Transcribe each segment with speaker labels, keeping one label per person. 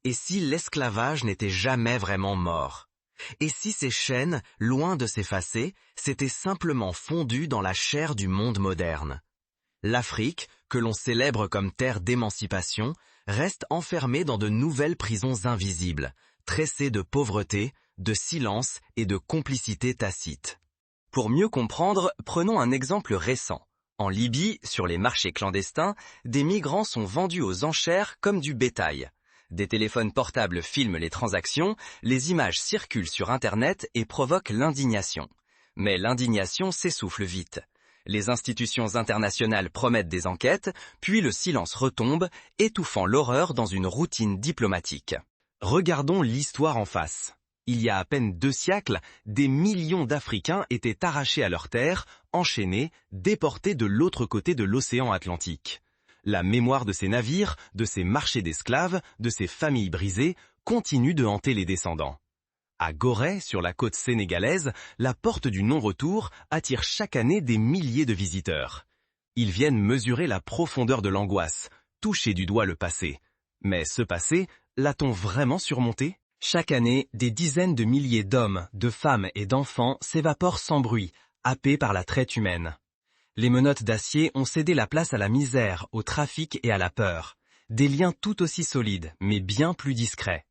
Speaker 1: Et si l'esclavage n'était jamais vraiment mort? Et si ces chaînes, loin de s'effacer, s'étaient simplement fondues dans la chair du monde moderne? L'Afrique, que l'on célèbre comme terre d'émancipation, reste enfermée dans de nouvelles prisons invisibles, tressées de pauvreté, de silence et de complicité tacite. Pour mieux comprendre, prenons un exemple récent. En Libye, sur les marchés clandestins, des migrants sont vendus aux enchères comme du bétail. Des téléphones portables filment les transactions, les images circulent sur Internet et provoquent l'indignation. Mais l'indignation s'essouffle vite. Les institutions internationales promettent des enquêtes, puis le silence retombe, étouffant l'horreur dans une routine diplomatique. Regardons l'histoire en face. Il y a à peine 2 siècles, des millions d'Africains étaient arrachés à leurs terres, enchaînés, déportés de l'autre côté de l'océan Atlantique. La mémoire de ces navires, de ces marchés d'esclaves, de ces familles brisées, continue de hanter les descendants. À Gorée, sur la côte sénégalaise, la porte du non-retour attire chaque année des milliers de visiteurs. Ils viennent mesurer la profondeur de l'angoisse, toucher du doigt le passé. Mais ce passé, l'a-t-on vraiment surmonté? Chaque année, des dizaines de milliers d'hommes, de femmes et d'enfants s'évaporent sans bruit, happés par la traite humaine. Les menottes d'acier ont cédé la place à la misère, au trafic et à la peur. Des liens tout aussi solides, mais bien plus discrets.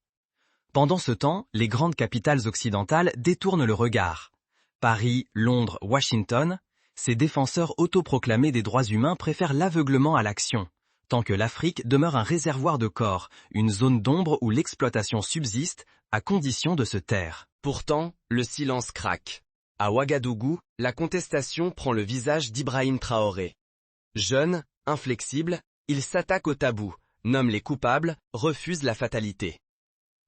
Speaker 1: Pendant ce temps, les grandes capitales occidentales détournent le regard. Paris, Londres, Washington, ces défenseurs autoproclamés des droits humains préfèrent l'aveuglement à l'action, tant que l'Afrique demeure un réservoir de corps, une zone d'ombre où l'exploitation subsiste, à condition de se taire. Pourtant, le silence craque. À Ouagadougou, la contestation prend le visage d'Ibrahim Traoré. Jeune, inflexible, il s'attaque au tabou, nomme les coupables, refuse la fatalité.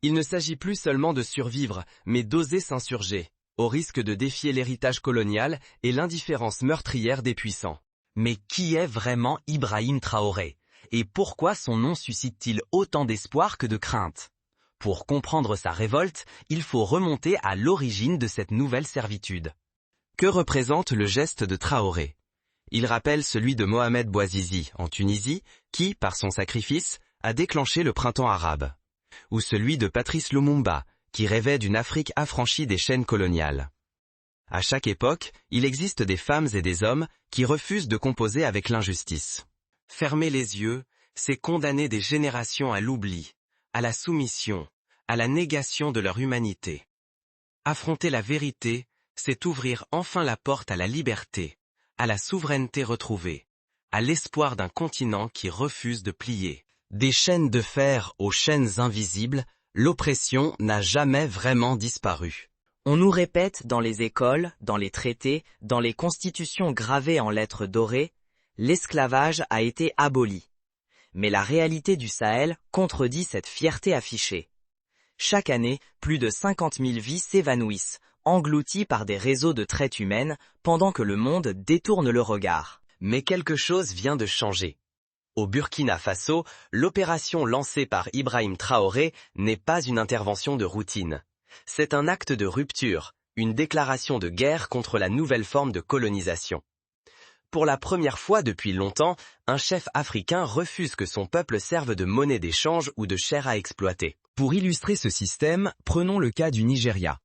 Speaker 1: Il ne s'agit plus seulement de survivre, mais d'oser s'insurger, au risque de défier l'héritage colonial et l'indifférence meurtrière des puissants. Mais qui est vraiment Ibrahim Traoré? Et pourquoi son nom suscite-t-il autant d'espoir que de crainte? Pour comprendre sa révolte, il faut remonter à l'origine de cette nouvelle servitude. Que représente le geste de Traoré? Il rappelle celui de Mohamed Bouazizi, en Tunisie, qui, par son sacrifice, a déclenché le printemps arabe. Ou celui de Patrice Lumumba, qui rêvait d'une Afrique affranchie des chaînes coloniales. À chaque époque, il existe des femmes et des hommes qui refusent de composer avec l'injustice. Fermer les yeux, c'est condamner des générations à l'oubli, à la soumission, à la négation de leur humanité. Affronter la vérité, c'est ouvrir enfin la porte à la liberté, à la souveraineté retrouvée, à l'espoir d'un continent qui refuse de plier. Des chaînes de fer aux chaînes invisibles, l'oppression n'a jamais vraiment disparu.
Speaker 2: On nous répète dans les écoles, dans les traités, dans les constitutions gravées en lettres dorées, l'esclavage a été aboli. Mais la réalité du Sahel contredit cette fierté affichée. Chaque année, plus de 50 000 vies s'évanouissent, englouties par des réseaux de traite humaine, pendant que le monde détourne le regard.
Speaker 1: Mais quelque chose vient de changer. Au Burkina Faso, l'opération lancée par Ibrahim Traoré n'est pas une intervention de routine. C'est un acte de rupture, une déclaration de guerre contre la nouvelle forme de colonisation. Pour la première fois depuis longtemps, un chef africain refuse que son peuple serve de monnaie d'échange ou de chair à exploiter. Pour illustrer ce système, prenons le cas du Nigeria.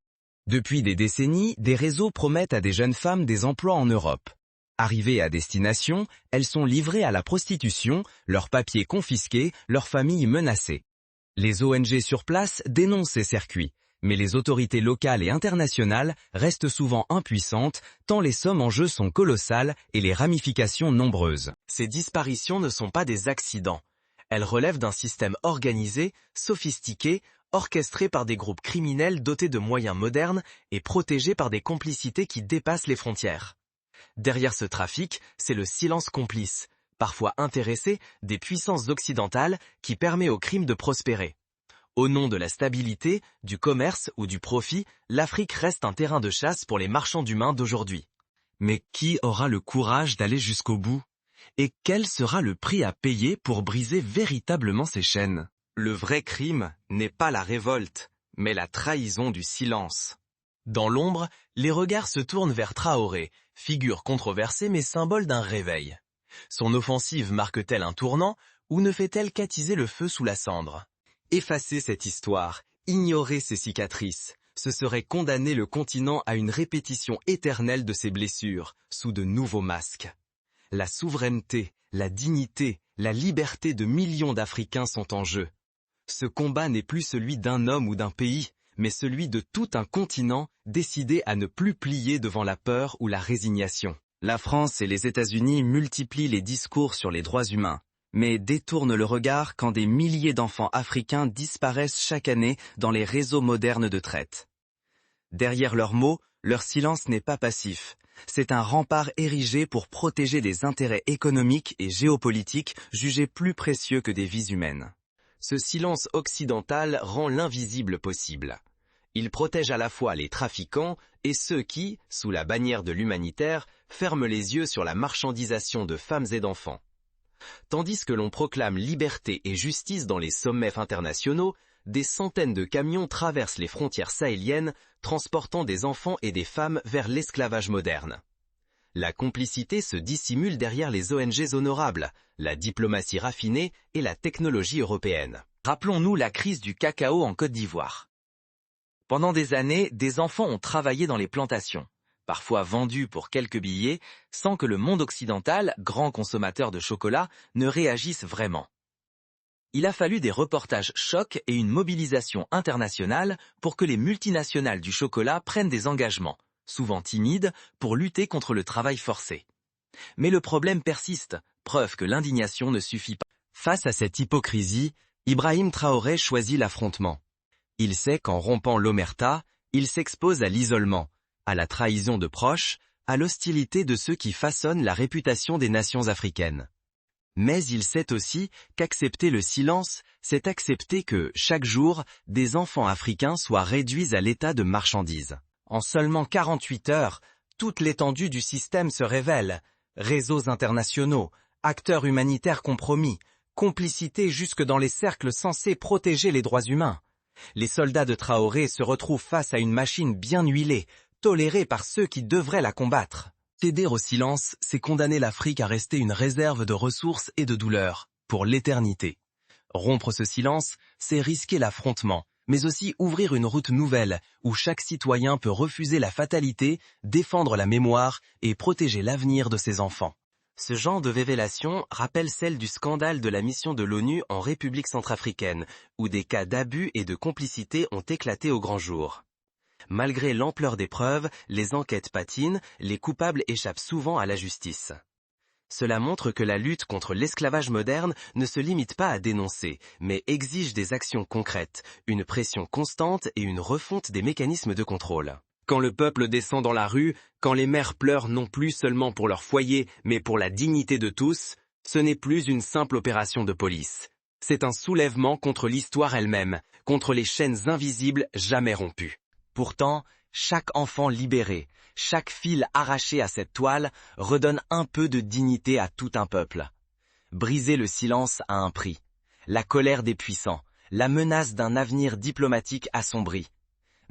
Speaker 1: Depuis des décennies, des réseaux promettent à des jeunes femmes des emplois en Europe. Arrivées à destination, elles sont livrées à la prostitution, leurs papiers confisqués, leurs familles menacées. Les ONG sur place dénoncent ces circuits, mais les autorités locales et internationales restent souvent impuissantes tant les sommes en jeu sont colossales et les ramifications nombreuses. Ces disparitions ne sont pas des accidents. Elles relèvent d'un système organisé, sophistiqué, orchestré par des groupes criminels dotés de moyens modernes et protégés par des complicités qui dépassent les frontières. Derrière ce trafic, c'est le silence complice, parfois intéressé, des puissances occidentales qui permet au crime de prospérer. Au nom de la stabilité, du commerce ou du profit, l'Afrique reste un terrain de chasse pour les marchands d'humains d'aujourd'hui. Mais qui aura le courage d'aller jusqu'au bout? Et quel sera le prix à payer pour briser véritablement ces chaînes? Le vrai crime n'est pas la révolte, mais la trahison du silence. Dans l'ombre, les regards se tournent vers Traoré, figure controversée mais symbole d'un réveil. Son offensive marque-t-elle un tournant ou ne fait-elle qu'attiser le feu sous la cendre? Effacer cette histoire, ignorer ses cicatrices, ce serait condamner le continent à une répétition éternelle de ses blessures, sous de nouveaux masques. La souveraineté, la dignité, la liberté de millions d'Africains sont en jeu. Ce combat n'est plus celui d'un homme ou d'un pays, mais celui de tout un continent décidé à ne plus plier devant la peur ou la résignation. La France et les États-Unis multiplient les discours sur les droits humains, mais détournent le regard quand des milliers d'enfants africains disparaissent chaque année dans les réseaux modernes de traite. Derrière leurs mots, leur silence n'est pas passif. C'est un rempart érigé pour protéger des intérêts économiques et géopolitiques jugés plus précieux que des vies humaines. Ce silence occidental rend l'invisible possible. Il protège à la fois les trafiquants et ceux qui, sous la bannière de l'humanitaire, ferment les yeux sur la marchandisation de femmes et d'enfants. Tandis que l'on proclame liberté et justice dans les sommets internationaux, des centaines de camions traversent les frontières sahéliennes, transportant des enfants et des femmes vers l'esclavage moderne. La complicité se dissimule derrière les ONG honorables, la diplomatie raffinée et la technologie européenne.
Speaker 2: Rappelons-nous la crise du cacao en Côte d'Ivoire. Pendant des années, des enfants ont travaillé dans les plantations, parfois vendus pour quelques billets, sans que le monde occidental, grand consommateur de chocolat, ne réagisse vraiment. Il a fallu des reportages chocs et une mobilisation internationale pour que les multinationales du chocolat prennent des engagements, souvent timides, pour lutter contre le travail forcé. Mais le problème persiste, preuve que l'indignation ne suffit pas.
Speaker 1: Face à cette hypocrisie, Ibrahim Traoré choisit l'affrontement. Il sait qu'en rompant l'omerta, il s'expose à l'isolement, à la trahison de proches, à l'hostilité de ceux qui façonnent la réputation des nations africaines. Mais il sait aussi qu'accepter le silence, c'est accepter que, chaque jour, des enfants africains soient réduits à l'état de marchandises. En seulement 48 heures, toute l'étendue du système se révèle. Réseaux internationaux, acteurs humanitaires compromis, complicité jusque dans les cercles censés protéger les droits humains. Les soldats de Traoré se retrouvent face à une machine bien huilée, tolérée par ceux qui devraient la combattre. Céder au silence, c'est condamner l'Afrique à rester une réserve de ressources et de douleurs, pour l'éternité. Rompre ce silence, c'est risquer l'affrontement, mais aussi ouvrir une route nouvelle, où chaque citoyen peut refuser la fatalité, défendre la mémoire et protéger l'avenir de ses enfants. Ce genre de révélation rappelle celle du scandale de la mission de l'ONU en République centrafricaine, où des cas d'abus et de complicité ont éclaté au grand jour. Malgré l'ampleur des preuves, les enquêtes patinent, les coupables échappent souvent à la justice. Cela montre que la lutte contre l'esclavage moderne ne se limite pas à dénoncer, mais exige des actions concrètes, une pression constante et une refonte des mécanismes de contrôle. Quand le peuple descend dans la rue, quand les mères pleurent non plus seulement pour leur foyer, mais pour la dignité de tous, ce n'est plus une simple opération de police. C'est un soulèvement contre l'histoire elle-même, contre les chaînes invisibles jamais rompues. Pourtant, chaque enfant libéré, chaque fil arraché à cette toile redonne un peu de dignité à tout un peuple. Briser le silence a un prix. La colère des puissants, la menace d'un avenir diplomatique assombri.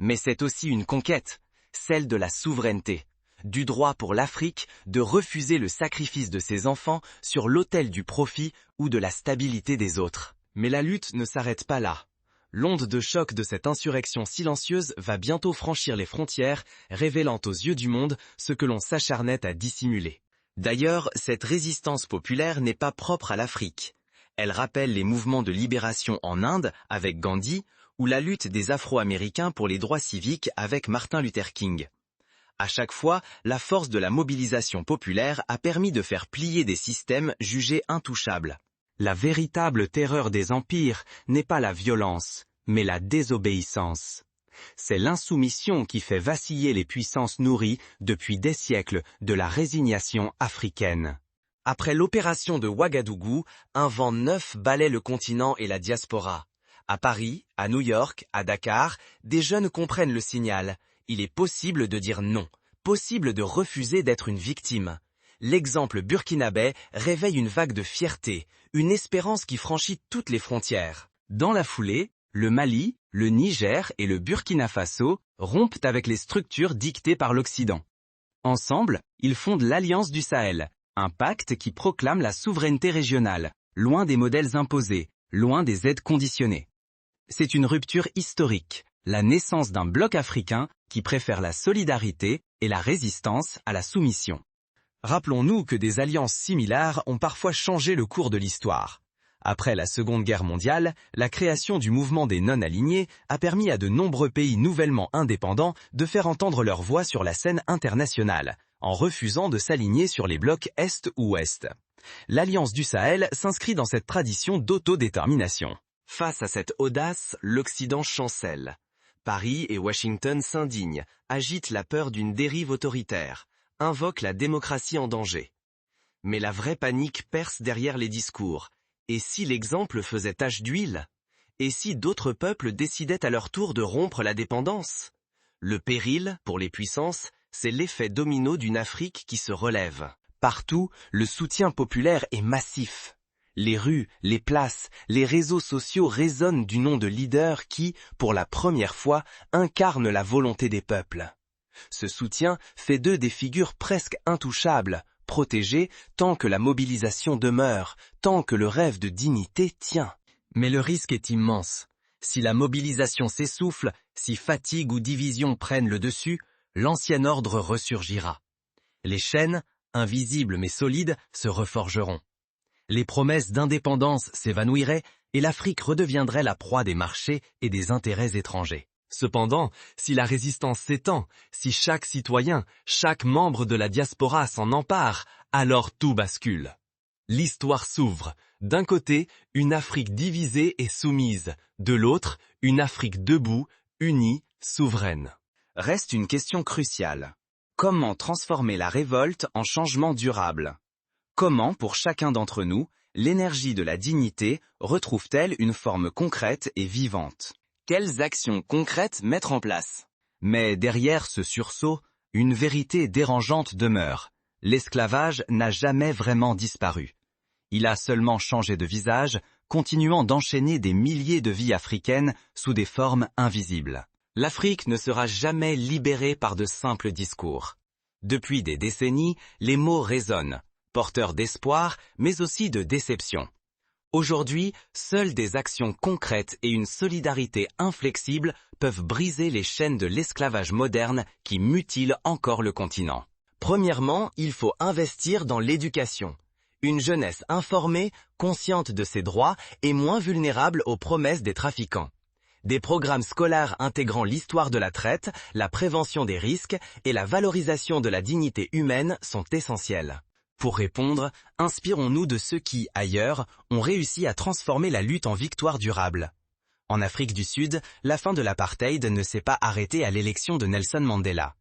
Speaker 1: Mais c'est aussi une conquête, celle de la souveraineté, du droit pour l'Afrique de refuser le sacrifice de ses enfants sur l'autel du profit ou de la stabilité des autres. Mais la lutte ne s'arrête pas là. L'onde de choc de cette insurrection silencieuse va bientôt franchir les frontières, révélant aux yeux du monde ce que l'on s'acharnait à dissimuler. D'ailleurs, cette résistance populaire n'est pas propre à l'Afrique. Elle rappelle les mouvements de libération en Inde avec Gandhi ou la lutte des Afro-Américains pour les droits civiques avec Martin Luther King. À chaque fois, la force de la mobilisation populaire a permis de faire plier des systèmes jugés intouchables. La véritable terreur des empires n'est pas la violence, mais la désobéissance. C'est l'insoumission qui fait vaciller les puissances nourries depuis des siècles de la résignation africaine. Après l'opération de Ouagadougou, un vent neuf balait le continent et la diaspora. À Paris, à New York, à Dakar, des jeunes comprennent le signal. Il est possible de dire non, possible de refuser d'être une victime. L'exemple burkinabé réveille une vague de fierté, une espérance qui franchit toutes les frontières. Dans la foulée, le Mali, le Niger et le Burkina Faso rompent avec les structures dictées par l'Occident. Ensemble, ils fondent l'Alliance du Sahel, un pacte qui proclame la souveraineté régionale, loin des modèles imposés, loin des aides conditionnées.
Speaker 3: C'est une rupture historique, la naissance d'un bloc africain qui préfère la solidarité et la résistance à la soumission. Rappelons-nous que des alliances similaires ont parfois changé le cours de l'histoire. Après la Seconde Guerre mondiale, la création du mouvement des non-alignés a permis à de nombreux pays nouvellement indépendants de faire entendre leur voix sur la scène internationale, en refusant de s'aligner sur les blocs Est ou Ouest. L'Alliance du Sahel s'inscrit dans cette tradition d'autodétermination.
Speaker 1: Face à cette audace, l'Occident chancelle. Paris et Washington s'indignent, agitent la peur d'une dérive autoritaire, invoquent la démocratie en danger. Mais la vraie panique perce derrière les discours. Et si l'exemple faisait tache d'huile? Et si d'autres peuples décidaient à leur tour de rompre la dépendance? Le péril, pour les puissances, c'est l'effet domino d'une Afrique qui se relève.
Speaker 3: Partout, le soutien populaire est massif. Les rues, les places, les réseaux sociaux résonnent du nom de leaders qui, pour la première fois, incarnent la volonté des peuples. Ce soutien fait d'eux des figures presque intouchables, protégés tant que la mobilisation demeure, tant que le rêve de dignité tient.
Speaker 2: Mais le risque est immense. Si la mobilisation s'essouffle, si fatigue ou division prennent le dessus, l'ancien ordre ressurgira. Les chaînes, invisibles mais solides, se reforgeront. Les promesses d'indépendance s'évanouiraient et l'Afrique redeviendrait la proie des marchés et des intérêts étrangers.
Speaker 4: Cependant, si la résistance s'étend, si chaque citoyen, chaque membre de la diaspora s'en empare, alors tout bascule. L'histoire s'ouvre. D'un côté, une Afrique divisée et soumise. De l'autre, une Afrique debout, unie, souveraine.
Speaker 3: Reste une question cruciale. Comment transformer la révolte en changement durable? Comment, pour chacun d'entre nous, l'énergie de la dignité retrouve-t-elle une forme concrète et vivante? Quelles actions concrètes mettre en place? Mais derrière ce sursaut, une vérité dérangeante demeure. L'esclavage n'a jamais vraiment disparu. Il a seulement changé de visage, continuant d'enchaîner des milliers de vies africaines sous des formes invisibles. L'Afrique ne sera jamais libérée par de simples discours. Depuis des décennies, les mots résonnent, porteurs d'espoir, mais aussi de déception. Aujourd'hui, seules des actions concrètes et une solidarité inflexible peuvent briser les chaînes de l'esclavage moderne qui mutilent encore le continent.
Speaker 1: Premièrement, il faut investir dans l'éducation. Une jeunesse informée, consciente de ses droits et moins vulnérable aux promesses des trafiquants. Des programmes scolaires intégrant l'histoire de la traite, la prévention des risques et la valorisation de la dignité humaine sont essentiels.
Speaker 3: Pour répondre, inspirons-nous de ceux qui, ailleurs, ont réussi à transformer la lutte en victoire durable. En Afrique du Sud, la fin de l'apartheid ne s'est pas arrêtée à l'élection de Nelson Mandela.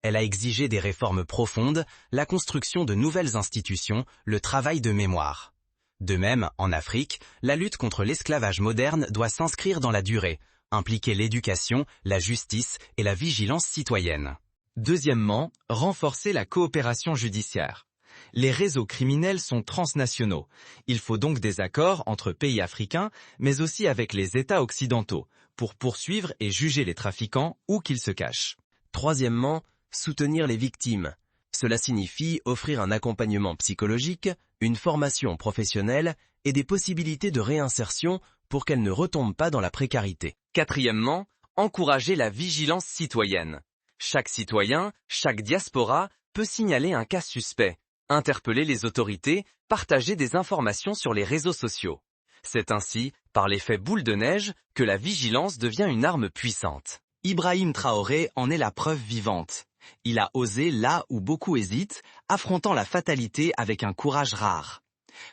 Speaker 3: Elle a exigé des réformes profondes, la construction de nouvelles institutions, le travail de mémoire. De même, en Afrique, la lutte contre l'esclavage moderne doit s'inscrire dans la durée, impliquer l'éducation, la justice et la vigilance citoyenne.
Speaker 5: Deuxièmement, renforcer la coopération judiciaire. Les réseaux criminels sont transnationaux. Il faut donc des accords entre pays africains, mais aussi avec les États occidentaux, pour poursuivre et juger les trafiquants où qu'ils se cachent.
Speaker 1: Troisièmement, soutenir les victimes. Cela signifie offrir un accompagnement psychologique, une formation professionnelle et des possibilités de réinsertion pour qu'elles ne retombent pas dans la précarité.
Speaker 3: Quatrièmement, encourager la vigilance citoyenne. Chaque citoyen, chaque diaspora peut signaler un cas suspect, interpeller les autorités, partager des informations sur les réseaux sociaux. C'est ainsi, par l'effet boule de neige, que la vigilance devient une arme puissante. Ibrahim Traoré en est la preuve vivante. Il a osé là où beaucoup hésitent, affrontant la fatalité avec un courage rare.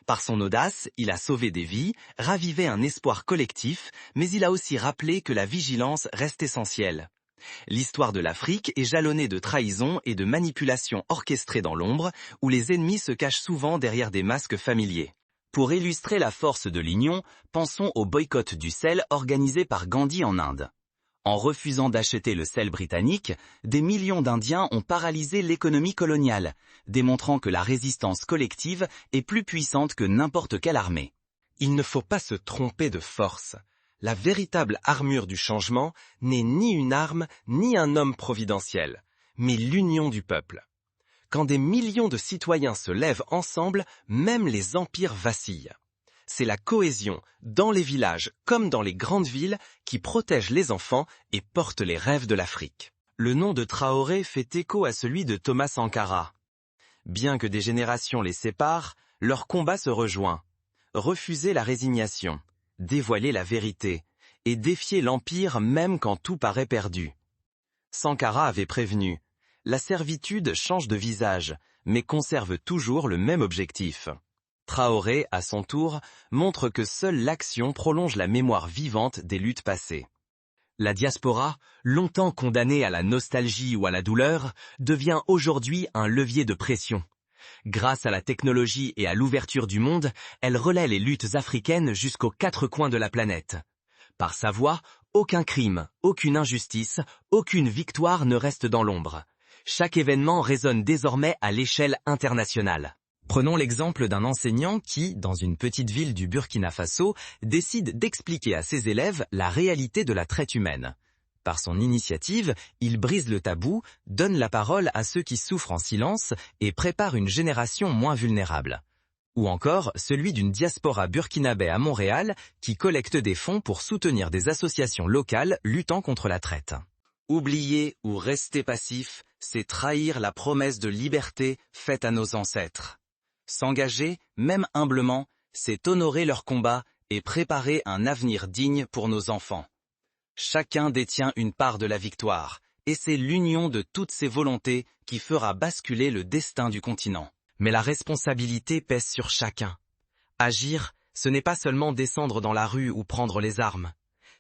Speaker 3: Par son audace, il a sauvé des vies, ravivé un espoir collectif, mais il a aussi rappelé que la vigilance reste essentielle. L'histoire de l'Afrique est jalonnée de trahisons et de manipulations orchestrées dans l'ombre, où les ennemis se cachent souvent derrière des masques familiers. Pour illustrer la force de l'union, pensons au boycott du sel organisé par Gandhi en Inde. En refusant d'acheter le sel britannique, des millions d'Indiens ont paralysé l'économie coloniale, démontrant que la résistance collective est plus puissante que n'importe quelle armée. Il ne faut pas se tromper de force. La véritable armure du changement n'est ni une arme ni un homme providentiel, mais l'union du peuple. Quand des millions de citoyens se lèvent ensemble, même les empires vacillent. c'est la cohésion, dans les villages comme dans les grandes villes, qui protège les enfants et porte les rêves de l'Afrique. Le nom de Traoré fait écho à celui de Thomas Sankara. Bien que des générations les séparent, leur combat se rejoint. Refuser la résignation, dévoiler la vérité, et défier l'Empire même quand tout paraît perdu. Sankara avait prévenu, la servitude change de visage, mais conserve toujours le même objectif. Traoré, à son tour, montre que seule l'action prolonge la mémoire vivante des luttes passées. La diaspora, longtemps condamnée à la nostalgie ou à la douleur, devient aujourd'hui un levier de pression. Grâce à la technologie et à l'ouverture du monde, elle relaie les luttes africaines jusqu'aux quatre coins de la planète. Par sa voix, aucun crime, aucune injustice, aucune victoire ne reste dans l'ombre. Chaque événement résonne désormais à l'échelle internationale.
Speaker 5: Prenons l'exemple d'un enseignant qui, dans une petite ville du Burkina Faso, décide d'expliquer à ses élèves la réalité de la traite humaine. Par son initiative, il brise le tabou, donne la parole à ceux qui souffrent en silence et prépare une génération moins vulnérable. Ou encore celui d'une diaspora burkinabé à Montréal qui collecte des fonds pour soutenir des associations locales luttant contre la traite.
Speaker 3: Oublier ou rester passif, c'est trahir la promesse de liberté faite à nos ancêtres. S'engager, même humblement, c'est honorer leur combat et préparer un avenir digne pour nos enfants. Chacun détient une part de la victoire, et c'est l'union de toutes ces volontés qui fera basculer le destin du continent.
Speaker 5: Mais la responsabilité pèse sur chacun. Agir, ce n'est pas seulement descendre dans la rue ou prendre les armes.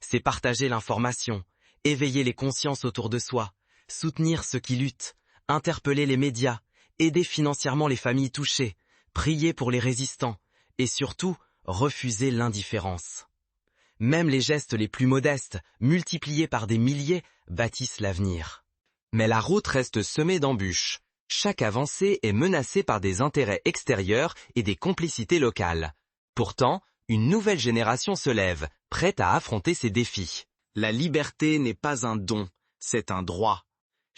Speaker 5: C'est partager l'information, éveiller les consciences autour de soi, soutenir ceux qui luttent, interpeller les médias, aider financièrement les familles touchées, prier pour les résistants, et surtout, refuser l'indifférence. Même les gestes les plus modestes, multipliés par des milliers, bâtissent l'avenir.
Speaker 3: Mais la route reste semée d'embûches. Chaque avancée est menacée par des intérêts extérieurs et des complicités locales. Pourtant, une nouvelle génération se lève, prête à affronter ces défis. La liberté n'est pas un don, c'est un droit.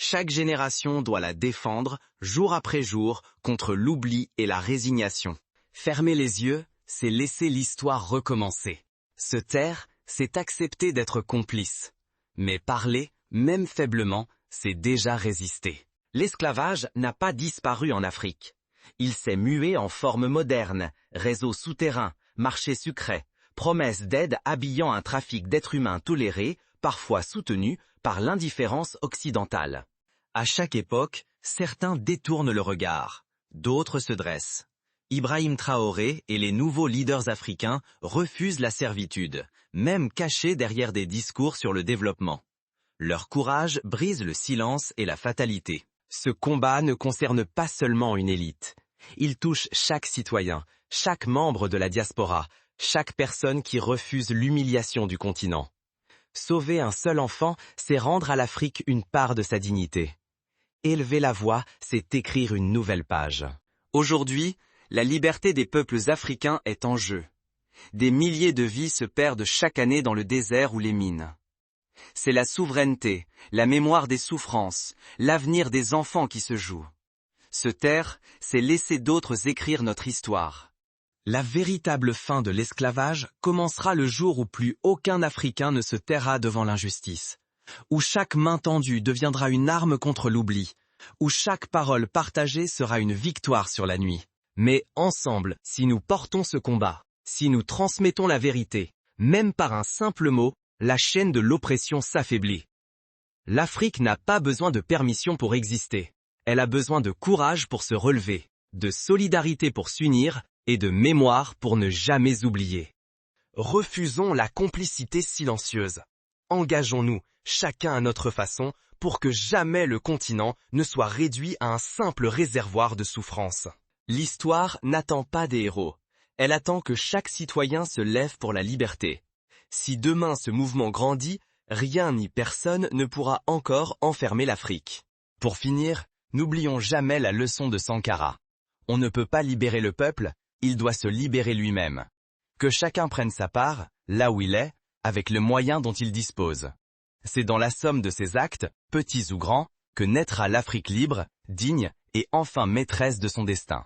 Speaker 3: Chaque génération doit la défendre, jour après jour, contre l'oubli et la résignation. Fermer les yeux, c'est laisser l'histoire recommencer. Se taire, c'est accepter d'être complice. Mais parler, même faiblement, c'est déjà résister. L'esclavage n'a pas disparu en Afrique. Il s'est mué en forme moderne, réseaux souterrains, marchés secrets, promesses d'aide habillant un trafic d'êtres humains toléré, parfois soutenu par l'indifférence occidentale. À chaque époque, certains détournent le regard, d'autres se dressent. Ibrahim Traoré et les nouveaux leaders africains refusent la servitude, même cachés derrière des discours sur le développement. Leur courage brise le silence et la fatalité. Ce combat ne concerne pas seulement une élite. Il touche chaque citoyen, chaque membre de la diaspora, chaque personne qui refuse l'humiliation du continent. Sauver un seul enfant, c'est rendre à l'Afrique une part de sa dignité. Élever la voix, c'est écrire une nouvelle page. Aujourd'hui, la liberté des peuples africains est en jeu. Des milliers de vies se perdent chaque année dans le désert ou les mines. C'est la souveraineté, la mémoire des souffrances, l'avenir des enfants qui se jouent. Se taire, c'est laisser d'autres écrire notre histoire. La véritable fin de l'esclavage commencera le jour où plus aucun Africain ne se taira devant l'injustice, où chaque main tendue deviendra une arme contre l'oubli, où chaque parole partagée sera une victoire sur la nuit. Mais ensemble, si nous portons ce combat, si nous transmettons la vérité, même par un simple mot, la chaîne de l'oppression s'affaiblit. L'Afrique n'a pas besoin de permission pour exister. Elle a besoin de courage pour se relever, de solidarité pour s'unir et de mémoire pour ne jamais oublier. Refusons la complicité silencieuse. Engageons-nous, chacun à notre façon, pour que jamais le continent ne soit réduit à un simple réservoir de souffrance. L'histoire n'attend pas des héros. Elle attend que chaque citoyen se lève pour la liberté. Si demain ce mouvement grandit, rien ni personne ne pourra encore enfermer l'Afrique. Pour finir, n'oublions jamais la leçon de Sankara. On ne peut pas libérer le peuple, il doit se libérer lui-même. Que chacun prenne sa part, là où il est, avec le moyen dont il dispose. C'est dans la somme de ses actes, petits ou grands, que naîtra l'Afrique libre, digne et enfin maîtresse de son destin.